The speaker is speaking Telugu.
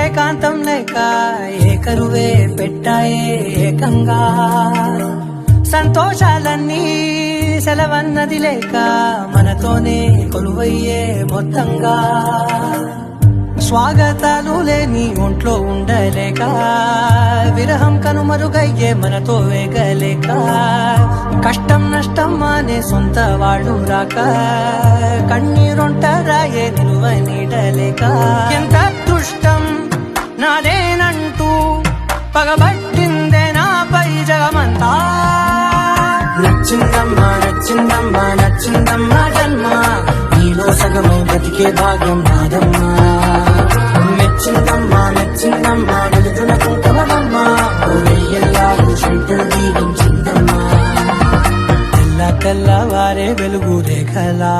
ఏకాంతం లేక ఏకరువే పెట్టాయే ఏకంగా సంతోషాలన్నీ సెలవన్నది లేక మనతోనే కొలువయ్యే మొత్తంగా స్వాగతాలు లేని ఒంట్లో ఉండలేక విరహం కనుమరుగయ్యే మనతో వేగలేక కష్టం నష్టం అనే సొంత వాళ్ళు రాక కన్నీరొంటరాయే నిలువ నీడలేక ఎంత అదృష్టం నాదేనంటూ పగబట్టిందే నాపై జగమంతా నచ్చిందమ్మా నచ్చిందమ్మా నచ్చిందమ్మా జన్మ నీలో సగమై బ్రతికే భాగ్యం నాదమ్మా మెచ్చిందమ్మా మెచ్చిందమ్మా నలుగున కుంకమమ్మా వెయ్యల్లాలు శంకరు దీవించిందమ్మా తెల్ల తెల్లవారే వెలుగు రేఖలా